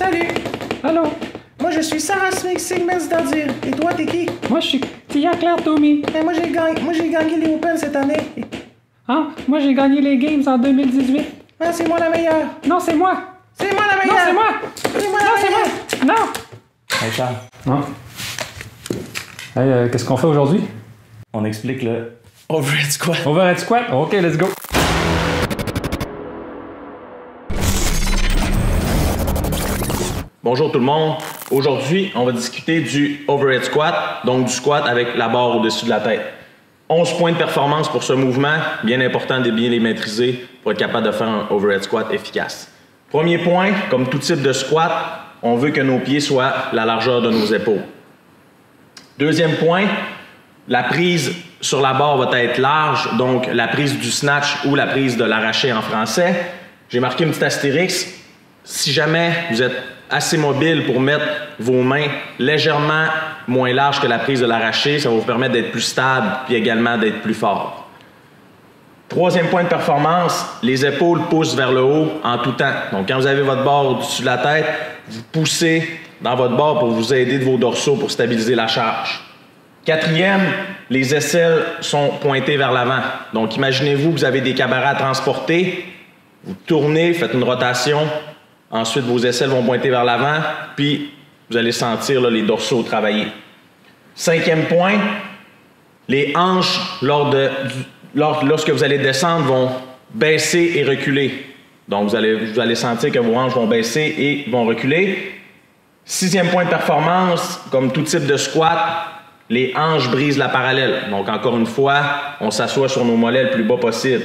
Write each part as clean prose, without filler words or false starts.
Salut. Allô? Moi, je suis Sarah Smith Sigmund Dardir. Et toi, t'es qui? Moi, je suis Tia Claire Tommy. Moi, j'ai gagné les Open cette année. Ah, moi, j'ai gagné les Games en 2018. Ah, c'est moi la meilleure. Non, c'est moi. C'est moi la Non, meilleure. c'est moi. C'est moi Non, la c'est meilleure. moi. Non. Hey Charles, Hein? Hey, qu'est-ce qu'on fait aujourd'hui? on explique le overhead squat. Overhead squat? Ok, let's go. Bonjour tout le monde. Aujourd'hui, on va discuter du overhead squat, donc du squat avec la barre au-dessus de la tête. 11 points de performance pour ce mouvement, bien important de bien les maîtriser pour être capable de faire un overhead squat efficace. Premier point, comme tout type de squat, on veut que nos pieds soient la largeur de nos épaules. Deuxième point, la prise sur la barre va être large, donc la prise du snatch ou la prise de l'arraché en français. J'ai marqué une petite astérix. Si jamais vous êtes assez mobile pour mettre vos mains légèrement moins larges que la prise de l'arraché, ça va vous permettre d'être plus stable puis également d'être plus fort. Troisième point de performance, les épaules poussent vers le haut en tout temps. Donc quand vous avez votre barre au-dessus de la tête, vous poussez dans votre barre pour vous aider de vos dorsaux pour stabiliser la charge. Quatrième, les aisselles sont pointées vers l'avant. Donc imaginez-vous que vous avez des cabarets à transporter, vous tournez, faites une rotation. Ensuite, vos aisselles vont pointer vers l'avant, puis vous allez sentir là, les dorsaux travailler. Cinquième point, les hanches, lorsque vous allez descendre, vont baisser et reculer. Donc, vous allez sentir que vos hanches vont baisser et vont reculer. Sixième point de performance, comme tout type de squat, les hanches brisent la parallèle. Donc, encore une fois, on s'assoit sur nos mollets le plus bas possible.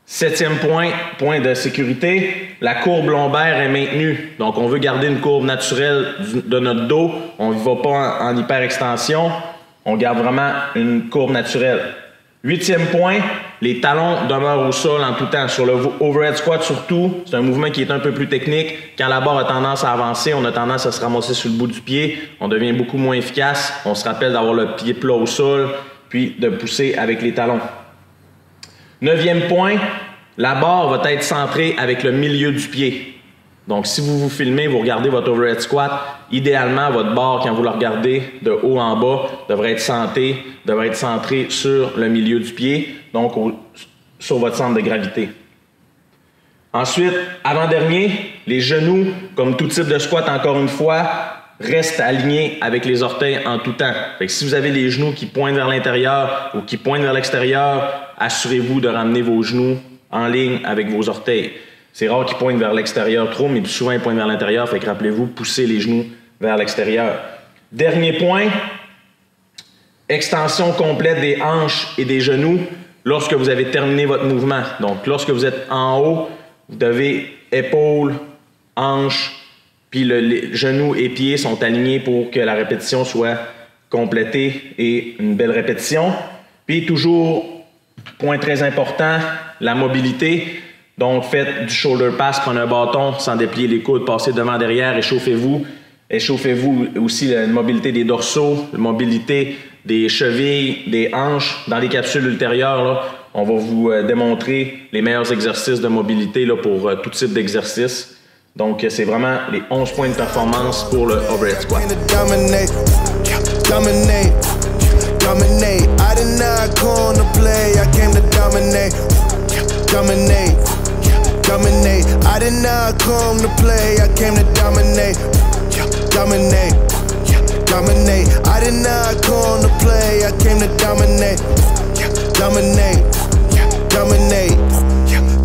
Septième point, point de sécurité, la courbe lombaire est maintenue. Donc, on veut garder une courbe naturelle de notre dos. On ne va pas en hyperextension. On garde vraiment une courbe naturelle. Huitième point, les talons demeurent au sol en tout temps. Sur le overhead squat surtout, c'est un mouvement qui est un peu plus technique. Quand la barre a tendance à avancer, on a tendance à se ramasser sur le bout du pied. On devient beaucoup moins efficace. On se rappelle d'avoir le pied plat au sol, puis de pousser avec les talons. Neuvième point, la barre va être centrée avec le milieu du pied. Donc, si vous vous filmez, vous regardez votre overhead squat, idéalement, votre barre, quand vous la regardez de haut en bas, devrait être centrée sur le milieu du pied, donc sur votre centre de gravité. Ensuite, avant-dernier, les genoux, comme tout type de squat, encore une fois, restent alignés avec les orteils en tout temps. Fait que si vous avez les genoux qui pointent vers l'intérieur ou qui pointent vers l'extérieur, assurez-vous de ramener vos genoux en ligne avec vos orteils. C'est rare qu'ils pointent vers l'extérieur trop, mais plus souvent ils pointent vers l'intérieur. Fait que rappelez-vous, poussez les genoux vers l'extérieur. Dernier point, extension complète des hanches et des genoux lorsque vous avez terminé votre mouvement. Donc, lorsque vous êtes en haut, vous devez épaules, hanches, puis les genoux et pieds sont alignés pour que la répétition soit complétée et une belle répétition. Puis toujours, point très important, la mobilité. Donc, faites du shoulder pass, prenez un bâton sans déplier les coudes, passez devant, derrière, échauffez-vous. Échauffez-vous aussi la mobilité des dorsaux, la mobilité des chevilles, des hanches. Dans les capsules ultérieures, là, on va vous démontrer les meilleurs exercices de mobilité là, pour tout type d'exercice. Donc, c'est vraiment les 11 points de performance pour le overhead squat. Dominate. I did not come to play, I came to dominate. Dominate. Dominate. I did not come to play, I came to dominate. Dominate. Dominate. I did not come to play, I came to dominate. Dominate. Dominate.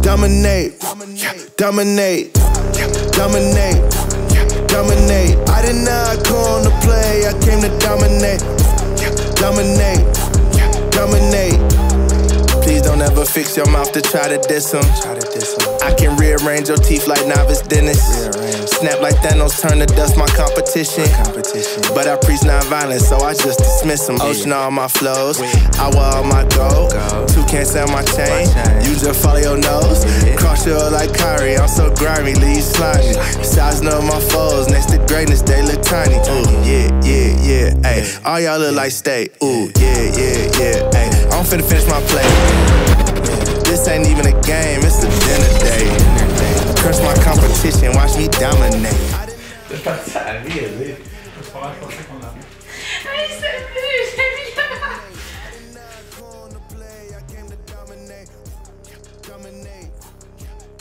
Dominate. Dominate. Dominate. Dominate. I did not come to play, I came to dominate. Dominate, dominate. Please don't ever fix your mouth to try to diss him. I can rearrange your teeth like novice dentist. Snap like Thanos, turn to dust my competition. But I preach non-violence, so I just dismiss them. Ocean all my flows, I wear all my gold. Two can't sell my chain, you just follow your nose. Cross your like Kyrie, I'm so grimy, leave slimy. Size of my foes, next to greatness, they look tiny. Ooh, yeah, yeah, yeah, ayy. All y'all look like steak. Ooh, yeah, yeah, yeah, ayy. I'm finna finish my plate. This ain't even a game, it's a dinner date. Curse my competition, watch me dominate. parti à rire, C'est pas mal, je pensais qu'on l'a. Hey, salut,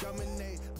Dominate.